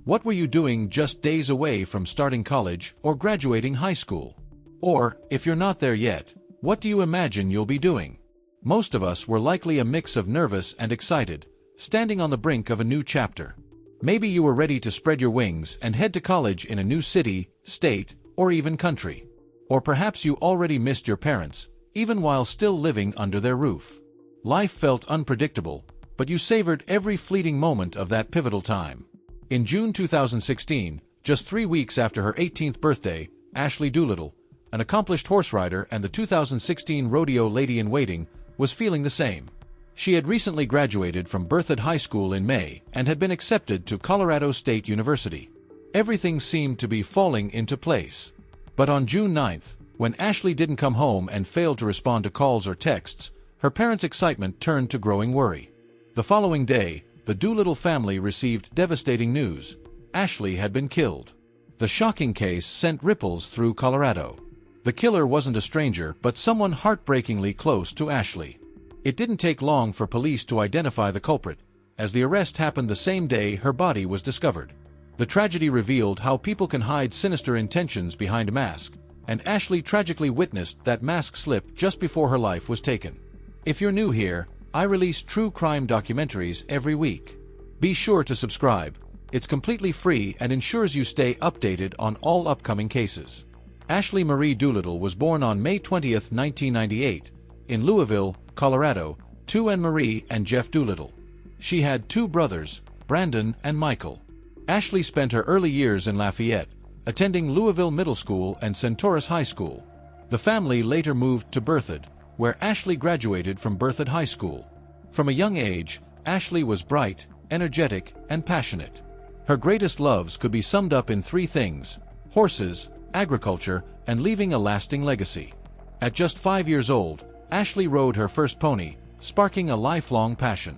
What were you doing just days away from starting college or graduating high school? Or, if you're not there yet, what do you imagine you'll be doing? Most of us were likely a mix of nervous and excited, standing on the brink of a new chapter. Maybe you were ready to spread your wings and head to college in a new city, state, or even country. Or perhaps you already missed your parents, even while still living under their roof. Life felt unpredictable, but you savored every fleeting moment of that pivotal time. In June 2016, just 3 weeks after her 18th birthday, Ashley Doolittle, an accomplished horse rider and the 2016 rodeo lady-in-waiting, was feeling the same. She had recently graduated from Berthoud High School in May and had been accepted to Colorado State University. Everything seemed to be falling into place. But on June 9th, when Ashley didn't come home and failed to respond to calls or texts, her parents' excitement turned to growing worry. The following day, the Doolittle family received devastating news. Ashley had been killed. The shocking case sent ripples through Colorado. The killer wasn't a stranger but someone heartbreakingly close to Ashley. It didn't take long for police to identify the culprit, as the arrest happened the same day her body was discovered. The tragedy revealed how people can hide sinister intentions behind a mask, and Ashley tragically witnessed that mask slip just before her life was taken. If you're new here, I release true crime documentaries every week. Be sure to subscribe. It's completely free and ensures you stay updated on all upcoming cases. Ashley Marie Doolittle was born on May 20, 1998, in Louisville, Colorado, to Anne Marie and Jeff Doolittle. She had 2 brothers, Brandon and Michael. Ashley spent her early years in Lafayette, attending Louisville Middle School and Centaurus High School. The family later moved to Berthoud, where Ashley graduated from Berthoud High School. From a young age, Ashley was bright, energetic, and passionate. Her greatest loves could be summed up in 3 things: horses, agriculture, and leaving a lasting legacy. At just 5 years old, Ashley rode her first pony, sparking a lifelong passion.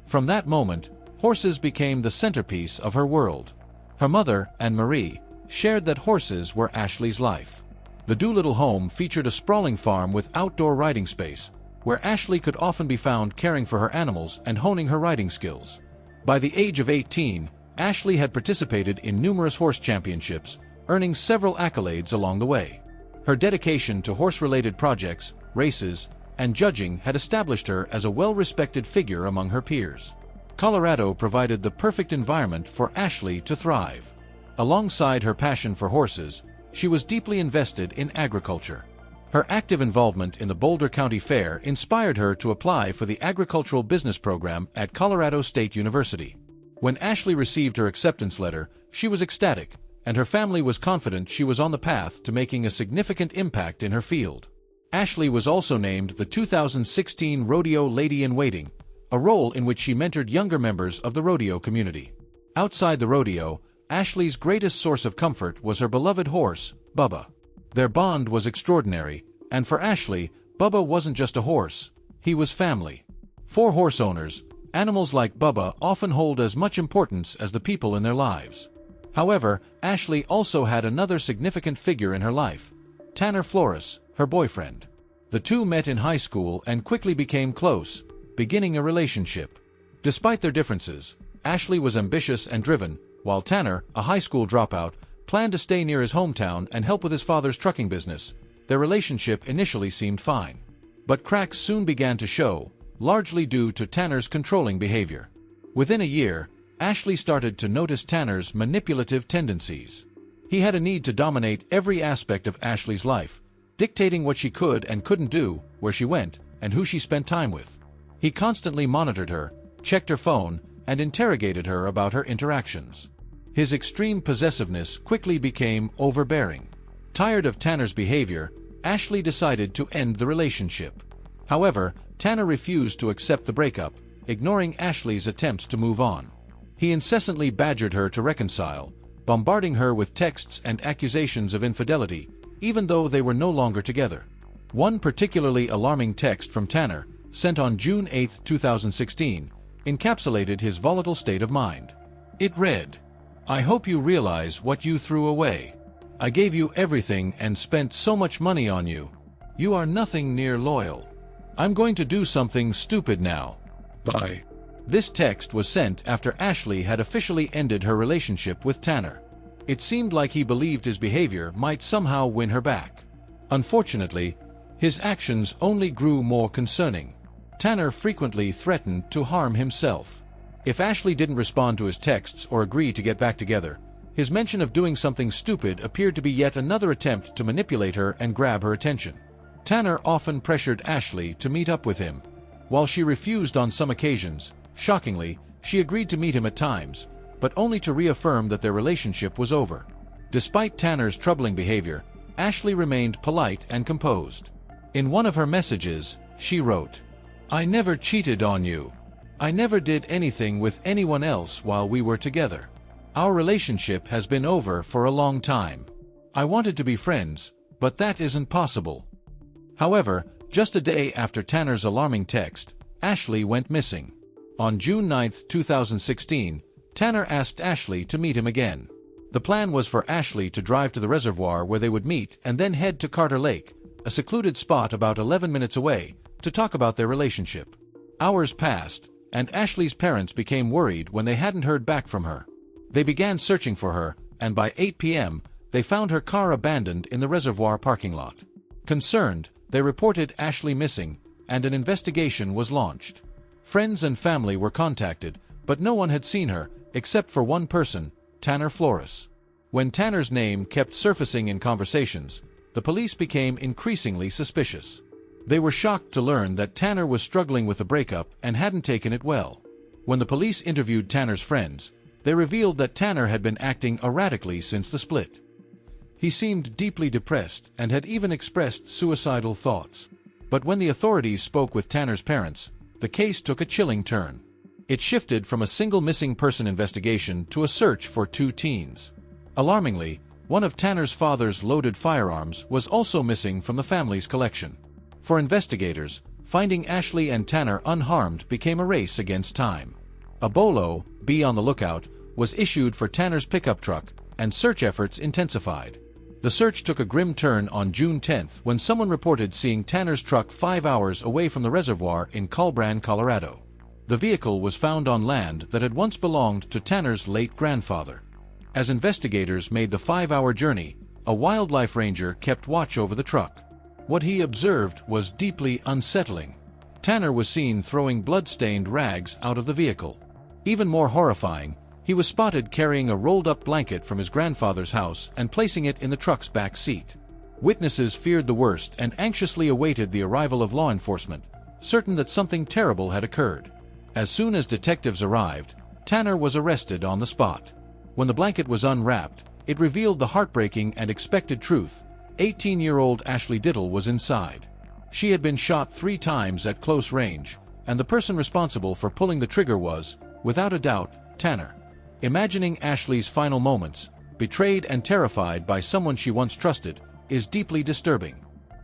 From that moment, horses became the centerpiece of her world. Her mother, Anne Marie, shared that horses were Ashley's life. The Doolittle home featured a sprawling farm with outdoor riding space, where Ashley could often be found caring for her animals and honing her riding skills. By the age of 18, Ashley had participated in numerous horse championships, earning several accolades along the way. Her dedication to horse-related projects, races, and judging had established her as a well-respected figure among her peers. Colorado provided the perfect environment for Ashley to thrive. Alongside her passion for horses, she was deeply invested in agriculture. Her active involvement in the Boulder County Fair inspired her to apply for the agricultural business program at Colorado State University. When Ashley received her acceptance letter, she was ecstatic, and her family was confident she was on the path to making a significant impact in her field. Ashley was also named the 2016 Rodeo Lady-in-Waiting, a role in which she mentored younger members of the rodeo community. Outside the rodeo, Ashley's greatest source of comfort was her beloved horse, Bubba. Their bond was extraordinary, and for Ashley, Bubba wasn't just a horse, he was family. For horse owners, animals like Bubba often hold as much importance as the people in their lives. However, Ashley also had another significant figure in her life: Tanner Flores, her boyfriend. The two met in high school and quickly became close, beginning a relationship. Despite their differences, Ashley was ambitious and driven, while Tanner, a high school dropout, planned to stay near his hometown and help with his father's trucking business. Their relationship initially seemed fine. But cracks soon began to show, largely due to Tanner's controlling behavior. Within a year, Ashley started to notice Tanner's manipulative tendencies. He had a need to dominate every aspect of Ashley's life, dictating what she could and couldn't do, where she went, and who she spent time with. He constantly monitored her, checked her phone, and interrogated her about her interactions. His extreme possessiveness quickly became overbearing. Tired of Tanner's behavior, Ashley decided to end the relationship. However, Tanner refused to accept the breakup, ignoring Ashley's attempts to move on. He incessantly badgered her to reconcile, bombarding her with texts and accusations of infidelity, even though they were no longer together. One particularly alarming text from Tanner, sent on June 8, 2016, encapsulated his volatile state of mind. It read, "I hope you realize what you threw away. I gave you everything and spent so much money on you. You are nothing near loyal. I'm going to do something stupid now. Bye." This text was sent after Ashley had officially ended her relationship with Tanner. It seemed like he believed his behavior might somehow win her back. Unfortunately, his actions only grew more concerning. Tanner frequently threatened to harm himself. If Ashley didn't respond to his texts or agree to get back together, his mention of doing something stupid appeared to be yet another attempt to manipulate her and grab her attention. Tanner often pressured Ashley to meet up with him. While she refused on some occasions, shockingly, she agreed to meet him at times, but only to reaffirm that their relationship was over. Despite Tanner's troubling behavior, Ashley remained polite and composed. In one of her messages, she wrote, "I never cheated on you. I never did anything with anyone else while we were together. Our relationship has been over for a long time. I wanted to be friends, but that isn't possible." However, just a day after Tanner's alarming text, Ashley went missing. On June 9, 2016, Tanner asked Ashley to meet him again. The plan was for Ashley to drive to the reservoir where they would meet and then head to Carter Lake, a secluded spot about 11 minutes away, to talk about their relationship. Hours passed, and Ashley's parents became worried when they hadn't heard back from her. They began searching for her, and by 8 p.m., they found her car abandoned in the reservoir parking lot. Concerned, they reported Ashley missing, and an investigation was launched. Friends and family were contacted, but no one had seen her, except for one person, Tanner Flores. When Tanner's name kept surfacing in conversations, the police became increasingly suspicious. They were shocked to learn that Tanner was struggling with a breakup and hadn't taken it well. When the police interviewed Tanner's friends, they revealed that Tanner had been acting erratically since the split. He seemed deeply depressed and had even expressed suicidal thoughts. But when the authorities spoke with Tanner's parents, the case took a chilling turn. It shifted from a single missing person investigation to a search for two teens. Alarmingly, one of Tanner's father's loaded firearms was also missing from the family's collection. For investigators, finding Ashley and Tanner unharmed became a race against time. A BOLO, be on the lookout, was issued for Tanner's pickup truck, and search efforts intensified. The search took a grim turn on June 10 when someone reported seeing Tanner's truck 5 hours away from the reservoir in Colbran, Colorado. The vehicle was found on land that had once belonged to Tanner's late grandfather. As investigators made the 5-hour journey, a wildlife ranger kept watch over the truck. What he observed was deeply unsettling. Tanner was seen throwing blood-stained rags out of the vehicle. Even more horrifying, he was spotted carrying a rolled-up blanket from his grandfather's house and placing it in the truck's back seat. Witnesses feared the worst and anxiously awaited the arrival of law enforcement, certain that something terrible had occurred. As soon as detectives arrived, Tanner was arrested on the spot. When the blanket was unwrapped, it revealed the heartbreaking and expected truth. 18-year-old Ashley Diddle was inside. She had been shot 3 times at close range, and the person responsible for pulling the trigger was, without a doubt, Tanner. Imagining Ashley's final moments, betrayed and terrified by someone she once trusted, is deeply disturbing.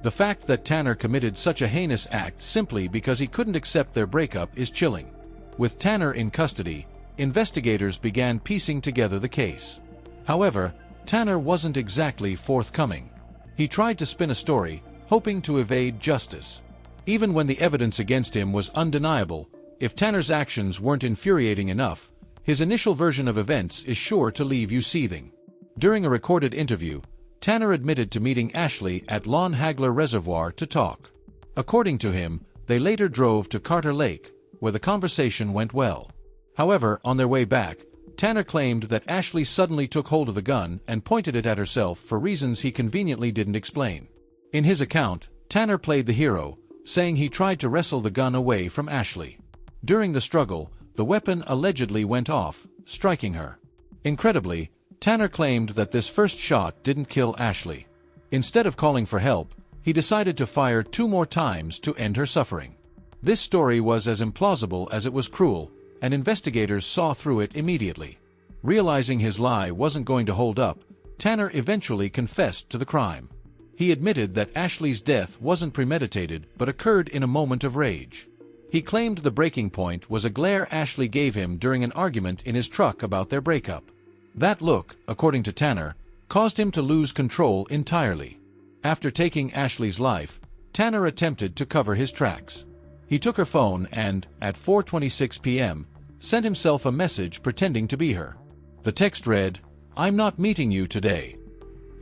The fact that Tanner committed such a heinous act simply because he couldn't accept their breakup is chilling. With Tanner in custody, investigators began piecing together the case. However, Tanner wasn't exactly forthcoming. He tried to spin a story, hoping to evade justice. Even when the evidence against him was undeniable, if Tanner's actions weren't infuriating enough, his initial version of events is sure to leave you seething. During a recorded interview, Tanner admitted to meeting Ashley at Lon Hagler Reservoir to talk. According to him, they later drove to Carter Lake, where the conversation went well. However, on their way back, Tanner claimed that Ashley suddenly took hold of the gun and pointed it at herself for reasons he conveniently didn't explain. In his account, Tanner played the hero, saying he tried to wrestle the gun away from Ashley. During the struggle, the weapon allegedly went off, striking her. Incredibly, Tanner claimed that this first shot didn't kill Ashley. Instead of calling for help, he decided to fire 2 more times to end her suffering. This story was as implausible as it was cruel, and investigators saw through it immediately. Realizing his lie wasn't going to hold up, Tanner eventually confessed to the crime. He admitted that Ashley's death wasn't premeditated but occurred in a moment of rage. He claimed the breaking point was a glare Ashley gave him during an argument in his truck about their breakup. That look, according to Tanner, caused him to lose control entirely. After taking Ashley's life, Tanner attempted to cover his tracks. He took her phone and, at 4:26 p.m., sent himself a message pretending to be her. The text read, "I'm not meeting you today."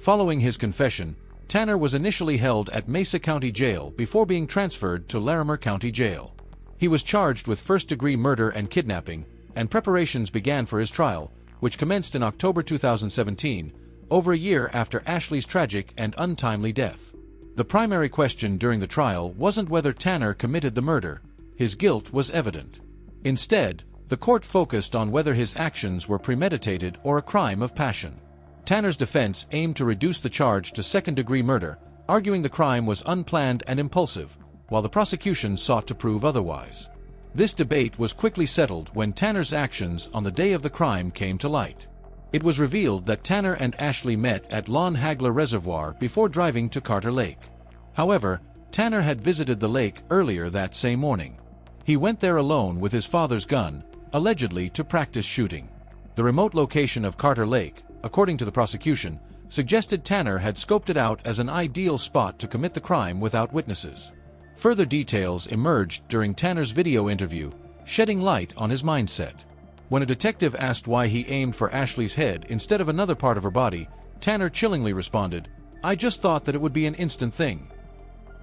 Following his confession, Tanner was initially held at Mesa County Jail before being transferred to Larimer County Jail. He was charged with first-degree murder and kidnapping, and preparations began for his trial, which commenced in October 2017, over a year after Ashley's tragic and untimely death. The primary question during the trial wasn't whether Tanner committed the murder. His guilt was evident. Instead, the court focused on whether his actions were premeditated or a crime of passion. Tanner's defense aimed to reduce the charge to second-degree murder, arguing the crime was unplanned and impulsive, while the prosecution sought to prove otherwise. This debate was quickly settled when Tanner's actions on the day of the crime came to light. It was revealed that Tanner and Ashley met at Lon Hagler Reservoir before driving to Carter Lake. However, Tanner had visited the lake earlier that same morning. He went there alone with his father's gun, allegedly to practice shooting. The remote location of Carter Lake, according to the prosecution, suggested Tanner had scoped it out as an ideal spot to commit the crime without witnesses. Further details emerged during Tanner's video interview, shedding light on his mindset. When a detective asked why he aimed for Ashley's head instead of another part of her body, Tanner chillingly responded, "I just thought that it would be an instant thing."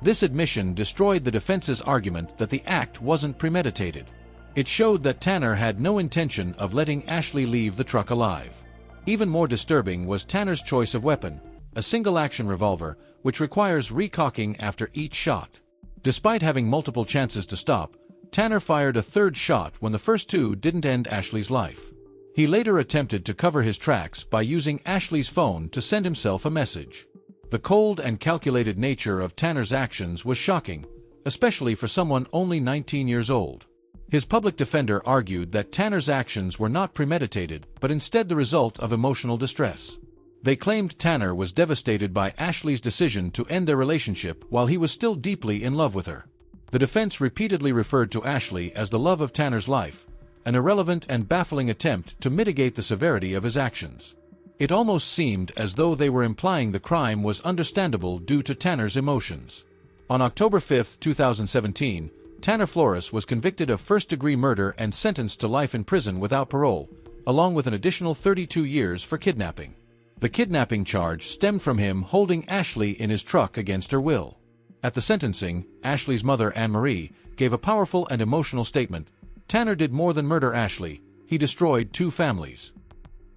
This admission destroyed the defense's argument that the act wasn't premeditated. It showed that Tanner had no intention of letting Ashley leave the truck alive. Even more disturbing was Tanner's choice of weapon, a single-action revolver, which requires recocking after each shot. Despite having multiple chances to stop, Tanner fired a third shot when the first two didn't end Ashley's life. He later attempted to cover his tracks by using Ashley's phone to send himself a message. The cold and calculated nature of Tanner's actions was shocking, especially for someone only 19 years old. His public defender argued that Tanner's actions were not premeditated, but instead the result of emotional distress. They claimed Tanner was devastated by Ashley's decision to end their relationship while he was still deeply in love with her. The defense repeatedly referred to Ashley as the love of Tanner's life, an irrelevant and baffling attempt to mitigate the severity of his actions. It almost seemed as though they were implying the crime was understandable due to Tanner's emotions. On October 5, 2017, Tanner Flores was convicted of first-degree murder and sentenced to life in prison without parole, along with an additional 32 years for kidnapping. The kidnapping charge stemmed from him holding Ashley in his truck against her will. At the sentencing, Ashley's mother, Anne-Marie, gave a powerful and emotional statement. "Tanner did more than murder Ashley, he destroyed two families."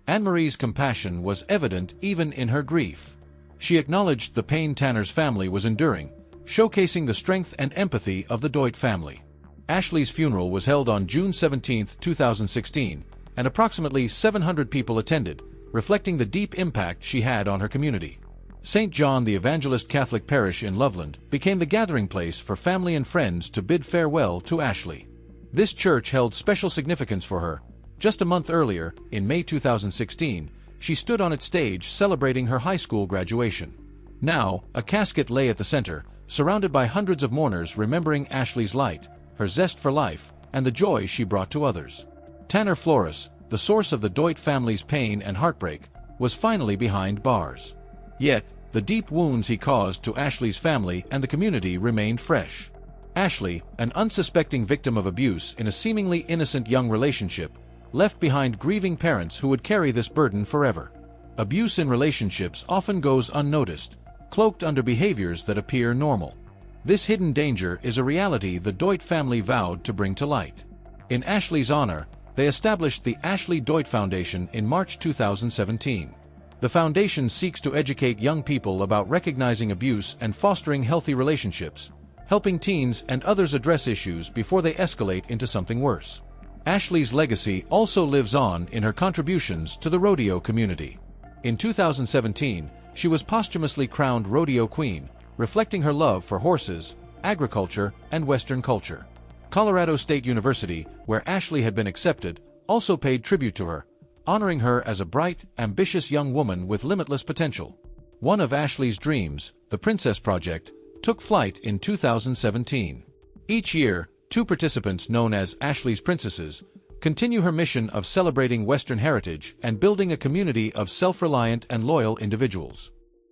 Anne-Marie's compassion was evident even in her grief. She acknowledged the pain Tanner's family was enduring, showcasing the strength and empathy of the Doit family. Ashley's funeral was held on June 17, 2016, and approximately 700 people attended, reflecting the deep impact she had on her community. St. John the Evangelist Catholic Parish in Loveland became the gathering place for family and friends to bid farewell to Ashley. This church held special significance for her. Just a month earlier, in May 2016, she stood on its stage celebrating her high school graduation. Now, a casket lay at the center, surrounded by hundreds of mourners remembering Ashley's light, her zest for life, and the joy she brought to others. Tanner Flores, the source of the Doit family's pain and heartbreak, was finally behind bars. Yet, the deep wounds he caused to Ashley's family and the community remained fresh. Ashley, an unsuspecting victim of abuse in a seemingly innocent young relationship, left behind grieving parents who would carry this burden forever. Abuse in relationships often goes unnoticed, cloaked under behaviors that appear normal. This hidden danger is a reality the Doit family vowed to bring to light. In Ashley's honor, they established the Ashley Doit Foundation in March 2017. The foundation seeks to educate young people about recognizing abuse and fostering healthy relationships, helping teens and others address issues before they escalate into something worse. Ashley's legacy also lives on in her contributions to the rodeo community. In 2017, she was posthumously crowned Rodeo Queen, reflecting her love for horses, agriculture, and Western culture. Colorado State University, where Ashley had been accepted, also paid tribute to her, honoring her as a bright, ambitious young woman with limitless potential. One of Ashley's dreams, the Princess Project, took flight in 2017. Each year, two participants known as Ashley's Princesses continue her mission of celebrating Western heritage and building a community of self-reliant and loyal individuals.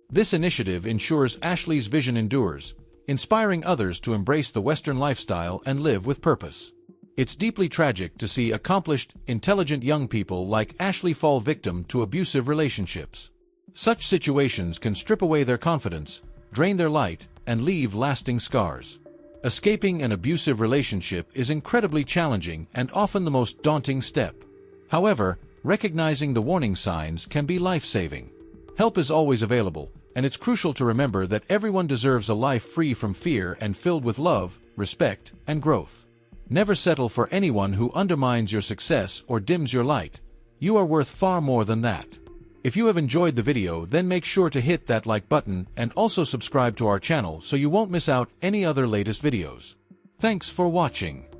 This initiative ensures Ashley's vision endures, inspiring others to embrace the Western lifestyle and live with purpose. It's deeply tragic to see accomplished, intelligent young people like Ashley fall victim to abusive relationships. Such situations can strip away their confidence, drain their light, and leave lasting scars. Escaping an abusive relationship is incredibly challenging and often the most daunting step. However, recognizing the warning signs can be life-saving. Help is always available, and it's crucial to remember that everyone deserves a life free from fear and filled with love, respect, and growth. Never settle for anyone who undermines your success or dims your light. You are worth far more than that. If you have enjoyed the video, then make sure to hit that like button and also subscribe to our channel so you won't miss out any other latest videos. Thanks for watching.